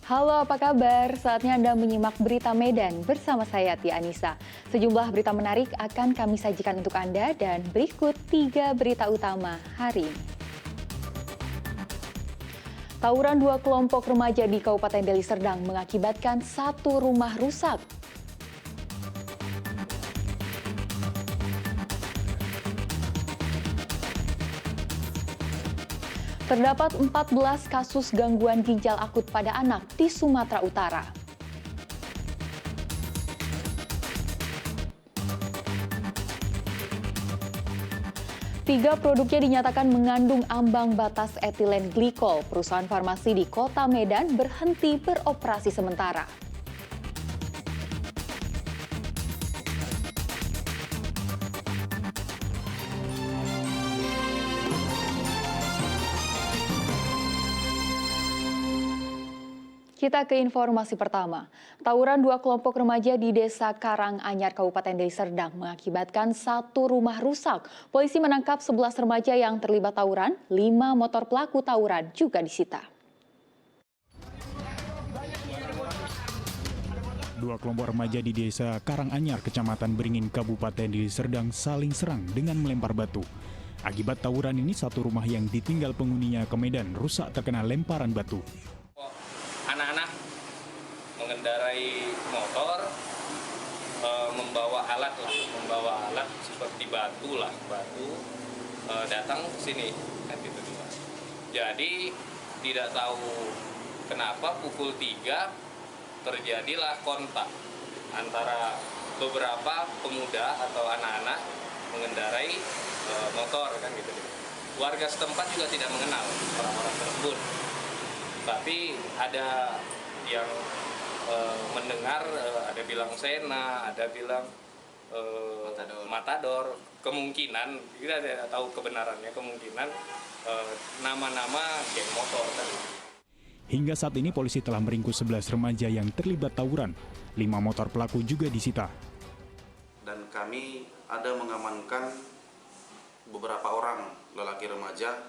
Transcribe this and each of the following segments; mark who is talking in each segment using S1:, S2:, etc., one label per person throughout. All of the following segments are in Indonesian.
S1: Halo, apa kabar? Saatnya Anda menyimak berita Medan bersama saya, Tia Anissa. Sejumlah berita menarik akan kami sajikan untuk Anda dan berikut 3 berita utama hari ini. Tawuran 2 kelompok remaja di Kabupaten Deli Serdang mengakibatkan 1 rumah rusak. Terdapat 14 kasus gangguan ginjal akut pada anak di Sumatera Utara. Tiga produknya dinyatakan mengandung ambang batas etilen glikol. Perusahaan farmasi di Kota Medan berhenti beroperasi sementara. Kita ke informasi pertama. Tawuran 2 kelompok remaja di Desa Karanganyar, Kabupaten Deli Serdang mengakibatkan 1 rumah rusak. Polisi menangkap 11 remaja yang terlibat tawuran, 5 motor pelaku tawuran juga disita.
S2: 2 kelompok remaja di Desa Karanganyar, Kecamatan Beringin, Kabupaten Deli Serdang saling serang dengan melempar batu. Akibat tawuran ini, 1 rumah yang ditinggal penghuninya ke Medan rusak terkena lemparan batu.
S3: Anak-anak mengendarai motor, membawa alat seperti batu, datang ke sini kan gitu. Jadi tidak tahu kenapa pukul 3 terjadilah kontak antara beberapa pemuda atau anak-anak mengendarai motor kan gitu. Warga setempat juga tidak mengenal orang-orang tersebut. Tapi ada yang mendengar, ada bilang Sena, ada bilang Matador. Kemungkinan, kita tidak tahu kebenarannya, kemungkinan nama-nama geng motor.
S2: Hingga saat ini polisi telah meringkus 11 remaja yang terlibat tawuran. 5 motor pelaku juga disita.
S4: Dan kami ada mengamankan beberapa orang lelaki remaja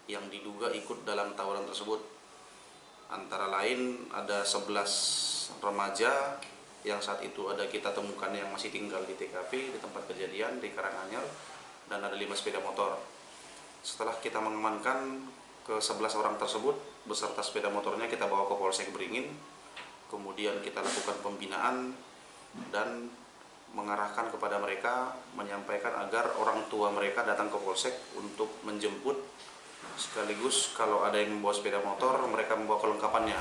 S4: yang diduga ikut dalam tawuran tersebut. Antara lain ada 11 remaja yang saat itu ada kita temukan yang masih tinggal di TKP di tempat kejadian di Karanganyar, dan ada 5 sepeda motor. Setelah kita mengamankan ke 11 orang tersebut beserta sepeda motornya, kita bawa ke Polsek Beringin. Kemudian kita lakukan pembinaan dan mengarahkan kepada mereka, menyampaikan agar orang tua mereka datang ke Polsek untuk menjemput. Sekaligus kalau ada yang membawa sepeda motor, mereka membawa kelengkapannya.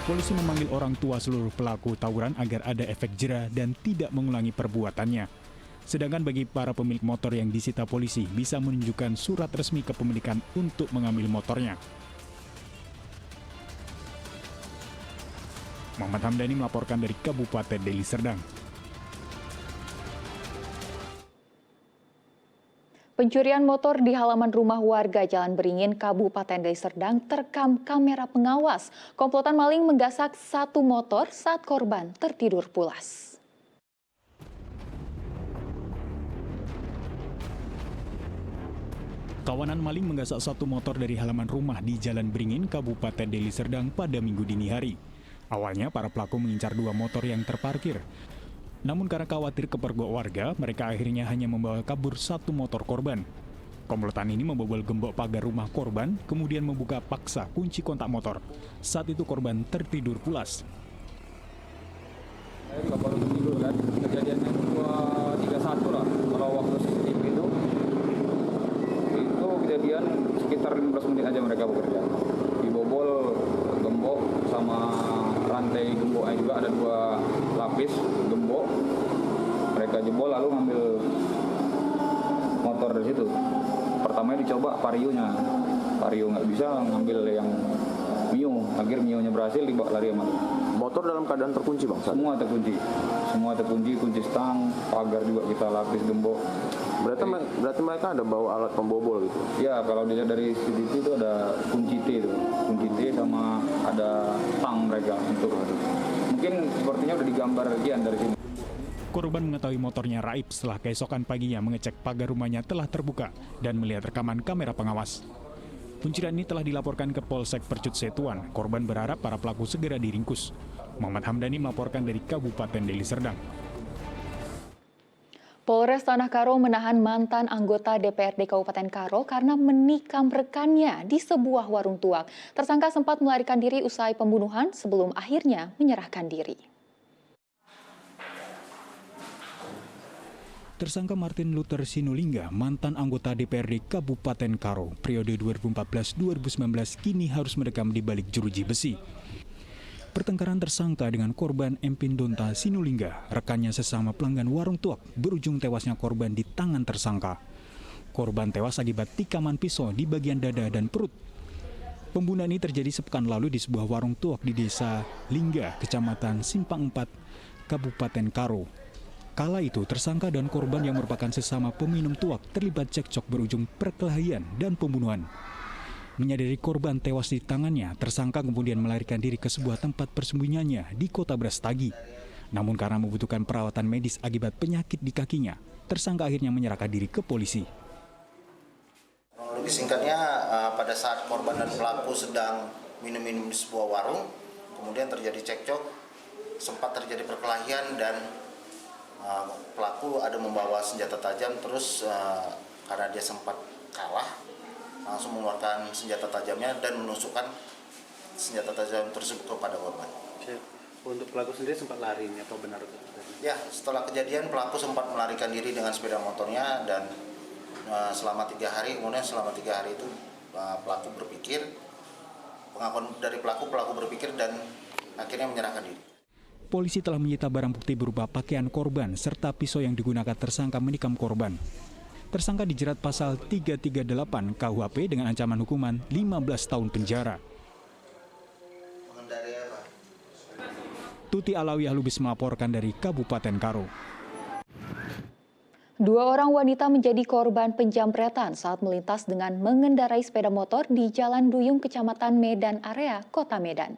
S2: Polisi memanggil orang tua seluruh pelaku tawuran agar ada efek jera dan tidak mengulangi perbuatannya. Sedangkan bagi para pemilik motor yang disita polisi bisa menunjukkan surat resmi kepemilikan untuk mengambil motornya. Muhammad Hamdani melaporkan dari Kabupaten Deli Serdang.
S1: Pencurian motor di halaman rumah warga Jalan Beringin, Kabupaten Deli Serdang terekam kamera pengawas. Komplotan maling menggasak 1 motor saat korban tertidur pulas.
S2: Kawanan maling menggasak 1 motor dari halaman rumah di Jalan Beringin, Kabupaten Deli Serdang pada Minggu dini hari. Awalnya para pelaku mengincar 2 motor yang terparkir. Namun karena khawatir kepergok warga, mereka akhirnya hanya membawa kabur 1 motor korban. Komplotan ini membobol gembok pagar rumah korban, kemudian membuka paksa kunci kontak motor. Saat itu korban tertidur pulas.
S5: Saya juga baru tidur kan, kejadiannya 2.31 lah, kalau waktu CCTV itu kejadian sekitar 15 menit aja mereka bekerja. Dibobol gembok sama rantai gemboknya juga, ada 2 lapis gembok. Mereka jebol lalu ngambil motor dari situ. Pertamanya dicoba Vario-nya, Vario nggak bisa, ngambil yang Mio. Akhirnya Mio-nya berhasil, dibawa lari sama.
S6: Motor dalam keadaan terkunci bang?
S5: Semua terkunci, kunci stang, pagar juga kita lapis gembok.
S6: Berarti mereka ada bawa alat pembobol gitu?
S5: Ya, kalau dilihat dari CCTV itu ada kunci T itu, kunci T sama ada stang mereka untuk. Mungkin sepertinya udah digambar bagian dari sini.
S2: Korban mengetahui motornya raib setelah keesokan paginya mengecek pagar rumahnya telah terbuka dan melihat rekaman kamera pengawas. Pencurian ini telah dilaporkan ke Polsek Percut Setuan. Korban berharap para pelaku segera diringkus. Muhammad Hamdani melaporkan dari Kabupaten Deli Serdang.
S1: Polres Tanah Karo menahan mantan anggota DPRD Kabupaten Karo karena menikam rekannya di sebuah warung tuak. Tersangka sempat melarikan diri usai pembunuhan sebelum akhirnya menyerahkan diri.
S2: Tersangka Martin Luther Sinulinga, mantan anggota DPRD Kabupaten Karo, periode 2014-2019 kini harus mendekam di balik jeruji besi. Pertengkaran tersangka dengan korban Empin Donta Sinulinga, rekannya sesama pelanggan warung tuak, berujung tewasnya korban di tangan tersangka. Korban tewas akibat tikaman pisau di bagian dada dan perut. Pembunuhan ini terjadi sepekan lalu di sebuah warung tuak di Desa Lingga, Kecamatan Simpang 4, Kabupaten Karo. Kala itu, tersangka dan korban yang merupakan sesama peminum tuak terlibat cekcok berujung perkelahian dan pembunuhan. Menyadari korban tewas di tangannya, tersangka kemudian melarikan diri ke sebuah tempat persembunyiannya di Kota Brastagi. Namun karena membutuhkan perawatan medis akibat penyakit di kakinya, tersangka akhirnya menyerahkan diri ke polisi.
S7: Lebih singkatnya, pada saat korban dan pelaku sedang minum-minum di sebuah warung, kemudian terjadi cekcok, sempat terjadi perkelahian dan pelaku ada membawa senjata tajam, terus karena dia sempat kalah, langsung mengeluarkan senjata tajamnya dan menusukkan senjata tajam tersebut kepada korban.
S8: Untuk pelaku sendiri sempat lari, apa benar?
S7: Ya, setelah kejadian pelaku sempat melarikan diri dengan sepeda motornya dan selama 3 hari, kemudian selama 3 hari itu pelaku berpikir, pengakuan dari pelaku berpikir dan akhirnya menyerahkan diri.
S2: Polisi telah menyita barang bukti berupa pakaian korban serta pisau yang digunakan tersangka menikam korban. Tersangka dijerat pasal 338 KUHP dengan ancaman hukuman 15 tahun penjara. Tuti Alawiyah Lubis melaporkan dari Kabupaten Karo.
S1: 2 orang wanita menjadi korban penjamretan saat melintas dengan mengendarai sepeda motor di Jalan Duyung, Kecamatan Medan Area, Kota Medan.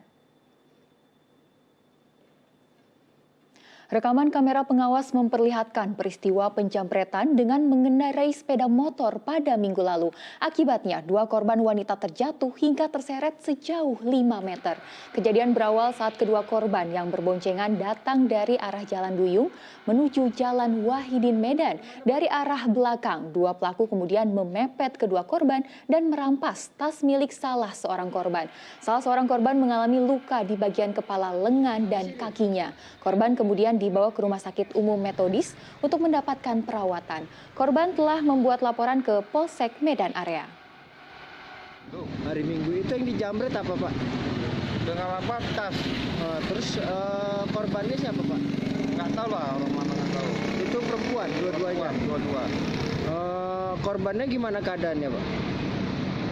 S1: Rekaman kamera pengawas memperlihatkan peristiwa penjamretan dengan mengendarai sepeda motor pada minggu lalu. Akibatnya, 2 korban wanita terjatuh hingga terseret sejauh 5 meter. Kejadian berawal saat kedua korban yang berboncengan datang dari arah Jalan Duyung menuju Jalan Wahidin Medan. Dari arah belakang, 2 pelaku kemudian memepet kedua korban dan merampas tas milik salah seorang korban. Salah seorang korban mengalami luka di bagian kepala, lengan, dan kakinya. Korban kemudian dibawa ke Rumah Sakit Umum Metodis untuk mendapatkan perawatan. Korban telah membuat laporan ke Polsek Medan Area.
S9: Hari Minggu itu yang dijamret apa, Pak?
S10: Dengan apa? Tas.
S9: Terus korbannya siapa, Pak?
S10: Nggak tahu lah, orang mana nggak tahu.
S9: Itu perempuan, dua-duanya?
S10: Dua-dua.
S9: Korbannya gimana keadaannya, Pak?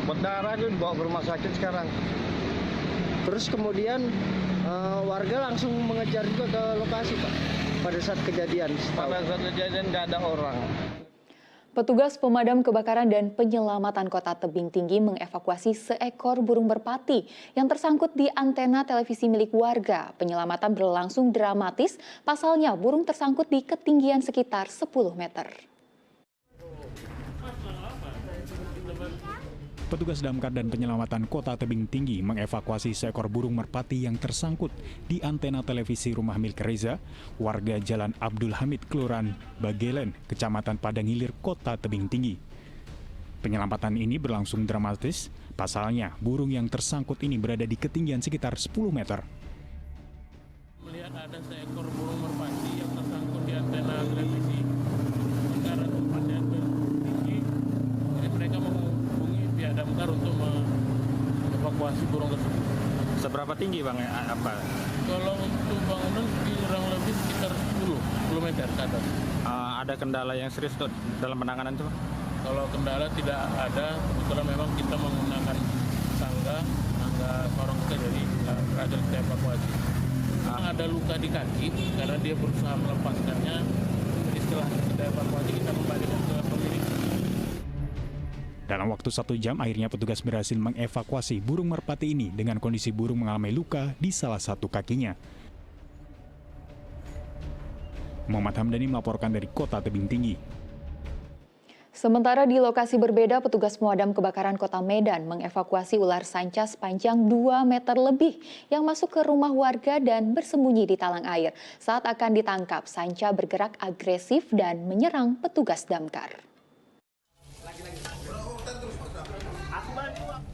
S10: Berdarah itu dibawa ke rumah sakit sekarang.
S9: Terus kemudian warga langsung mengejar juga ke lokasi, Pak, pada saat kejadian.
S10: Pada saat kejadian nggak ada orang.
S1: Petugas pemadam kebakaran dan penyelamatan Kota Tebing Tinggi mengevakuasi seekor burung merpati yang tersangkut di antena televisi milik warga. Penyelamatan berlangsung dramatis, pasalnya burung tersangkut di ketinggian sekitar 10 meter.
S2: Petugas damkar dan penyelamatan Kota Tebing Tinggi mengevakuasi seekor burung merpati yang tersangkut di antena televisi rumah milik Reza, warga Jalan Abdul Hamid, Kelurahan Bagelen, Kecamatan Padang Hilir, Kota Tebing Tinggi. Penyelamatan ini berlangsung dramatis, pasalnya burung yang tersangkut ini berada di ketinggian sekitar 10 meter.
S11: Melihat ada seekor burung merpati yang tersangkut di antena televisi karena tempatnya tinggi, jadi mereka menghubungi pihak damkar untuk mengevakuasi burung tersebut.
S12: Seberapa tinggi, Bang? Apa?
S11: Kalau untuk bangunan kurang lebih sekitar 10 meter ke atas.
S12: Ada kendala yang serius dalam penanganan itu, Bang?
S11: Kalau kendala tidak ada, kebetulan memang kita menggunakan tangga sorong kita, jadi berhasil kita evakuasi. Ada luka di kaki karena dia berusaha melepaskannya, jadi setelah kita evakuasi kita kembalikan ke pemilik.
S2: Dalam waktu 1 jam, akhirnya petugas berhasil mengevakuasi burung merpati ini dengan kondisi burung mengalami luka di salah satu kakinya. Muhammad Hamdani melaporkan dari Kota Tebing Tinggi.
S1: Sementara di lokasi berbeda, petugas pemadam kebakaran Kota Medan mengevakuasi ular sanca sepanjang 2 meter lebih yang masuk ke rumah warga dan bersembunyi di talang air. Saat akan ditangkap, sanca bergerak agresif dan menyerang petugas damkar.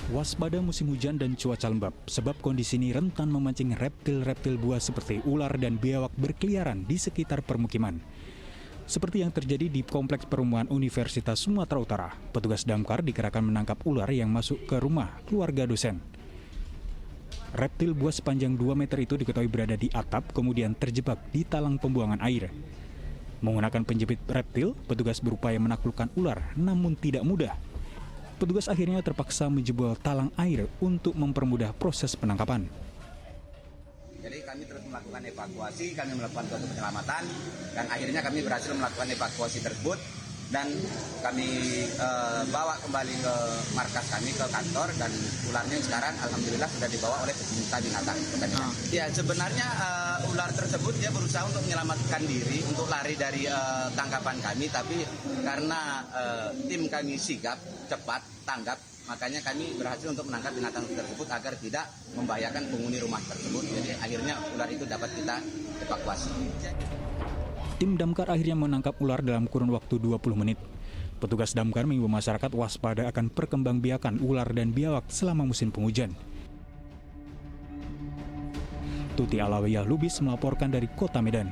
S2: Waspada musim hujan dan cuaca lembab, sebab kondisi ini rentan memancing reptil-reptil buas seperti ular dan biawak berkeliaran di sekitar permukiman. Seperti yang terjadi di Kompleks Perumahan Universitas Sumatera Utara, petugas damkar dikerahkan menangkap ular yang masuk ke rumah keluarga dosen. Reptil buas sepanjang 2 meter itu diketahui berada di atap, kemudian terjebak di talang pembuangan air. Menggunakan penjepit reptil, petugas berupaya menaklukkan ular, namun tidak mudah. Petugas akhirnya terpaksa menjebol talang air untuk mempermudah proses penangkapan.
S13: Jadi kami terus melakukan evakuasi, kami melakukan suatu penyelamatan, dan akhirnya kami berhasil melakukan evakuasi tersebut, dan kami bawa kembali ke markas kami, ke kantor, dan ularnya sekarang alhamdulillah sudah dibawa oleh pecinta binatang. Ya sebenarnya ular tersebut dia berusaha untuk menyelamatkan diri, untuk lari dari tangkapan kami, tapi karena tim kami sigap, cepat, tanggap, makanya kami berhasil untuk menangkap binatang tersebut agar tidak membahayakan penghuni rumah tersebut. Jadi akhirnya ular itu dapat kita evakuasi.
S2: Tim damkar akhirnya menangkap ular dalam kurun waktu 20 menit. Petugas damkar mengimbau masyarakat waspada akan perkembangbiakan ular dan biawak selama musim penghujan. Tuti Alawiyah Lubis melaporkan dari Kota Medan.